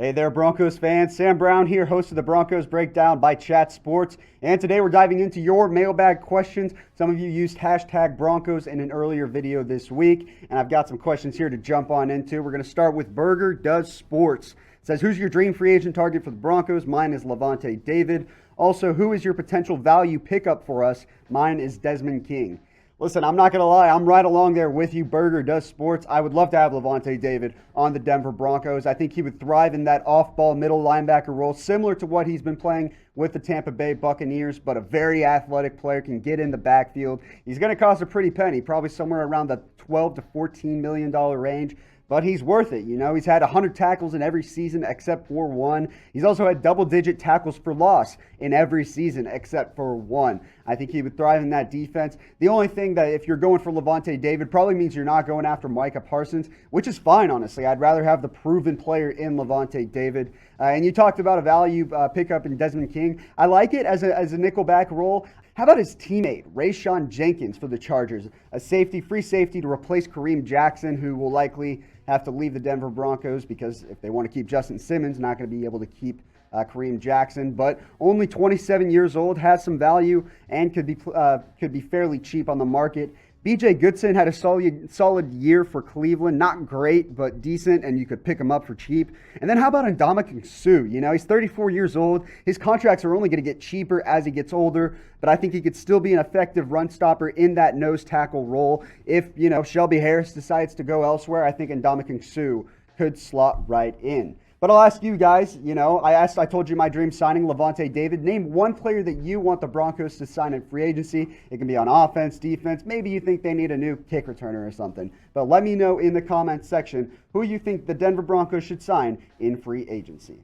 Hey there, Broncos fans. Sam Brown here, host of the Broncos Breakdown by Chat Sports. And today we're diving into your mailbag questions. Some of you used hashtag Broncos in an earlier video this week, and I've got some questions here to jump on into. We're going to start with Burger Does Sports. It says, who's your dream free agent target for the Broncos? Mine is Lavonte David. Also, who is your potential value pickup for us? Mine is Desmond King. Listen, I'm not going to lie. I'm right along there with you. Burger Does Sports. I would love to have Lavonte David on the Denver Broncos. I think he would thrive in that off-ball middle linebacker role, similar to what he's been playing with the Tampa Bay Buccaneers, but a very athletic player, can get in the backfield. He's going to cost a pretty penny, probably somewhere around the $12 to $14 million range. But he's worth it. You know, he's had 100 tackles in every season except for one. He's also had double-digit tackles for loss in every season except for one. I think he would thrive in that defense. The only thing that if you're going for Lavonte David probably means you're not going after Micah Parsons, which is fine, honestly. I'd rather have the proven player in Lavonte David. And you talked about a value pickup in Desmond King. I like it as a nickelback role. How about his teammate, Rayshawn Jenkins for the Chargers? A free safety to replace Kareem Jackson, who will likely have to leave the Denver Broncos because if they want to keep Justin Simmons, not going to be able to keep Kareem Jackson. But only 27 years old, has some value, and could be fairly cheap on the market. B.J. Goodson had a solid year for Cleveland. Not great, but decent, and you could pick him up for cheap. And then how about Ndamukong Suh? You know, he's 34 years old. His contracts are only going to get cheaper as he gets older, but I think he could still be an effective run stopper in that nose tackle role. If, you know, Shelby Harris decides to go elsewhere, I think Ndamukong Suh could slot right in. But I'll ask you guys, you know, I told you my dream signing, Lavonte David. Name one player that you want the Broncos to sign in free agency. It can be on offense, defense. Maybe you think they need a new kick returner or something. But let me know in the comments section who you think the Denver Broncos should sign in free agency.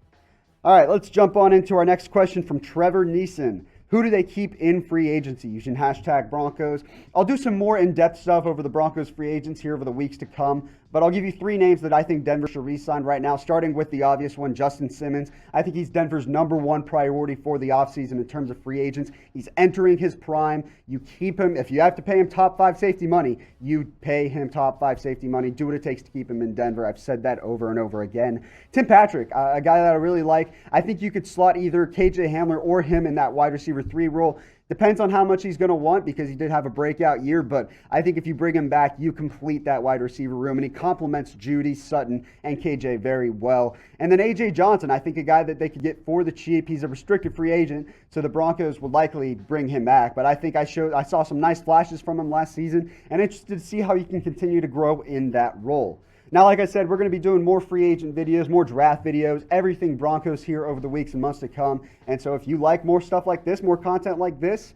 All right, let's jump on into our next question from Trevor Neeson. Who do they keep in free agency? Using hashtag Broncos. I'll do some more in-depth stuff over the Broncos free agents here over the weeks to come, but I'll give you three names that I think Denver should re-sign right now, starting with the obvious one, Justin Simmons. I think he's Denver's #1 priority for the offseason in terms of free agents. He's entering his prime. You keep him. If you have to pay him top 5 safety money, you pay him top 5 safety money. Do what it takes to keep him in Denver. I've said that over and over again. Tim Patrick, a guy that I really like. I think you could slot either KJ Hamler or him in that wide receiver 3 role. Depends on how much he's going to want because he did have a breakout year, but I think if you bring him back, you complete that wide receiver room, and he complements Judy, Sutton, and KJ very well. And then A.J. Johnson, I think a guy that they could get for the cheap. He's a restricted free agent, so the Broncos would likely bring him back, but I think I saw some nice flashes from him last season, and interested to see how he can continue to grow in that role. Now, like I said, we're going to be doing more free agent videos, more draft videos, everything Broncos here over the weeks and months to come. And so if you like more stuff like this, more content like this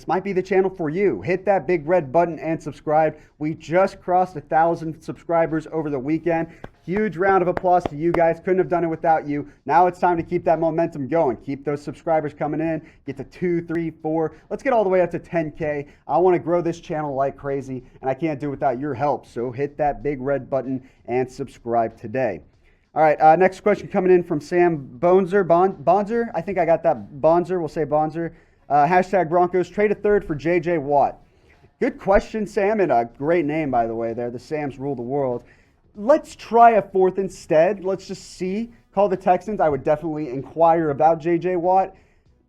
might be the channel for you. Hit that big red button and subscribe. We just crossed 1,000 subscribers over the weekend. Huge round of applause to you guys. Couldn't have done it without you. Now it's time to keep that momentum going. Keep those subscribers coming in. Get to 2, 3, 4. Let's get all the way up to 10K. I want to grow this channel like crazy, and I can't do it without your help. So hit that big red button and subscribe today. All right, next question coming in from Sam Bonzer. I think I got that. Bonzer. We'll say Bonzer. Hashtag Broncos. Trade a third for J.J. Watt. Good question, Sam, and a great name, by the way, there. The Sams rule the world. Let's try a fourth instead. Let's just see. Call the Texans. I would definitely inquire about J.J. Watt.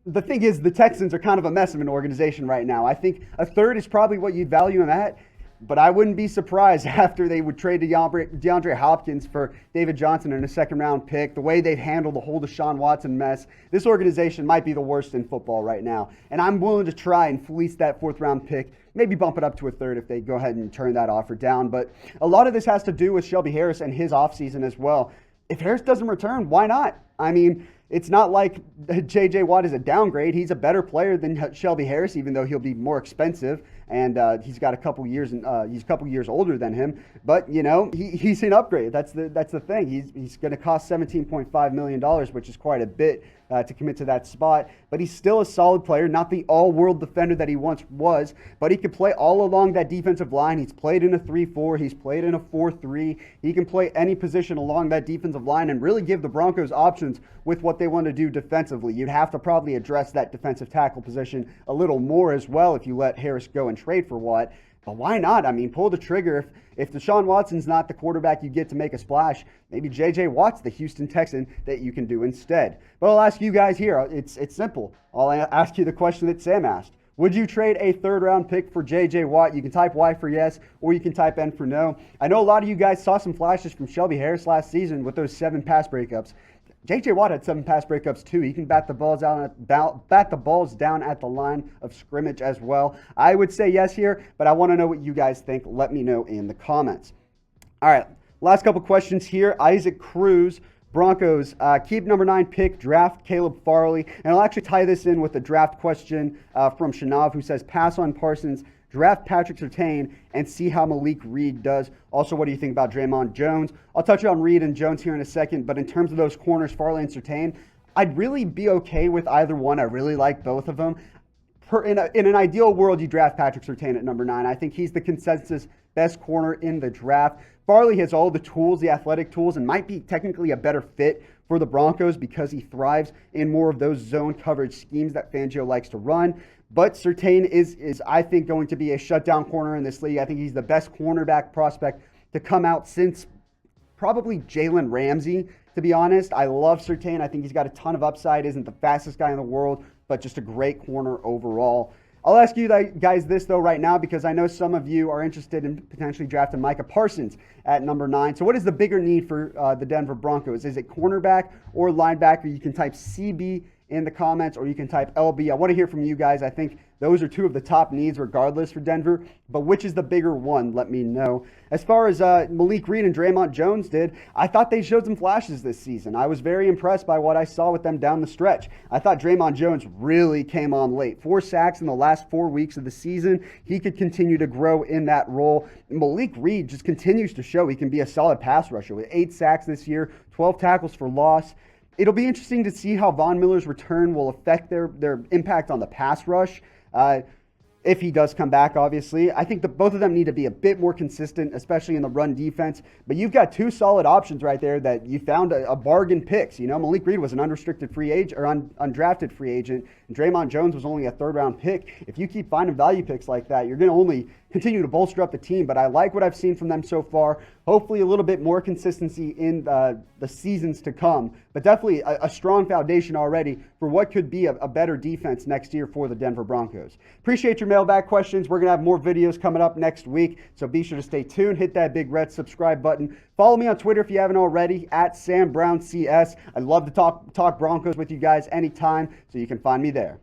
The thing is, the Texans are kind of a mess of an organization right now. I think a third is probably what you'd value him at, but I wouldn't be surprised after they would trade DeAndre Hopkins for David Johnson in a second-round pick. The way they've handled the whole Deshaun Watson mess, this organization might be the worst in football right now. And I'm willing to try and fleece that fourth-round pick, maybe bump it up to a third if they go ahead and turn that offer down. But a lot of this has to do with Shelby Harris and his offseason as well. If Harris doesn't return, why not? I mean, it's not like J.J. Watt is a downgrade. He's a better player than Shelby Harris, even though he'll be more expensive. And he's got a couple years, he's a couple years older than him. But you know, he's an upgrade. That's the thing. He's going to cost $17.5 million, which is quite a bit to commit to that spot. But he's still a solid player, not the all-world defender that he once was. But he can play all along that defensive line. He's played in a 3-4. He's played in a 4-3. He can play any position along that defensive line and really give the Broncos options with what they want to do defensively. You'd have to probably address that defensive tackle position a little more as well if you let Harris go and trade for Watt. But why not? I mean, pull the trigger. If Deshaun Watson's not the quarterback you get to make a splash, maybe J.J. Watt's the Houston Texan that you can do instead. But I'll ask you guys here. It's simple. I'll ask you the question that Sam asked. Would you trade a third-round pick for J.J. Watt? You can type Y for yes, or you can type N for no. I know a lot of you guys saw some flashes from Shelby Harris last season with those 7 pass breakups. J.J. Watt had 7 pass breakups too. He can bat the balls down at the line of scrimmage as well. I would say yes here, but I want to know what you guys think. Let me know in the comments. All right, last couple questions here. Isaac Cruz, Broncos, keep number 9 pick, draft Caleb Farley. And I'll actually tie this in with a draft question from Shanav, who says pass on Parsons, draft Patrick Surtain, and see how Malik Reed does. Also, what do you think about Dre'Mont Jones? I'll touch on Reed and Jones here in a second, but in terms of those corners, Farley and Surtain, I'd really be okay with either one. I really like both of them. In an ideal world, you draft Patrick Surtain at number 9. I think he's the consensus best corner in the draft. Farley has all the tools, the athletic tools, and might be technically a better fit for the Broncos because he thrives in more of those zone coverage schemes that Fangio likes to run. But Surtain is, I think, going to be a shutdown corner in this league. I think he's the best cornerback prospect to come out since probably Jalen Ramsey, to be honest. I love Surtain. I think he's got a ton of upside. Isn't the fastest guy in the world, but just a great corner overall. I'll ask you guys this, though, right now, because I know some of you are interested in potentially drafting Micah Parsons at number 9. So what is the bigger need for the Denver Broncos? Is it cornerback or linebacker? You can type CB in the comments, or you can type LB. I want to hear from you guys. I think those are 2 of the top needs regardless for Denver, but which is the bigger one? Let me know. As far as Malik Reed and Dre'Mont Jones did, I thought they showed some flashes this season. I was very impressed by what I saw with them down the stretch. I thought Dre'Mont Jones really came on late. 4 sacks in the last 4 weeks of the season. He could continue to grow in that role. Malik Reed just continues to show he can be a solid pass rusher with 8 sacks this year, 12 tackles for loss. It'll be interesting to see how Von Miller's return will affect their impact on the pass rush. If he does come back, obviously. I think both of them need to be a bit more consistent, especially in the run defense. But you've got 2 solid options right there that you found a bargain picks. You know, Malik Reed was an unrestricted free agent or undrafted free agent, and Dre'Mont Jones was only a 3rd-round pick. If you keep finding value picks like that, you're going to only continue to bolster up the team. But I like what I've seen from them so far. Hopefully a little bit more consistency in the seasons to come. But definitely a strong foundation already for what could be a better defense next year for the Denver Broncos. Appreciate your mailbag questions. We're going to have more videos coming up next week, so be sure to stay tuned. Hit that big red subscribe button. Follow me on Twitter if you haven't already, at SamBrownCS. I'd love to talk Broncos with you guys anytime, so you can find me there.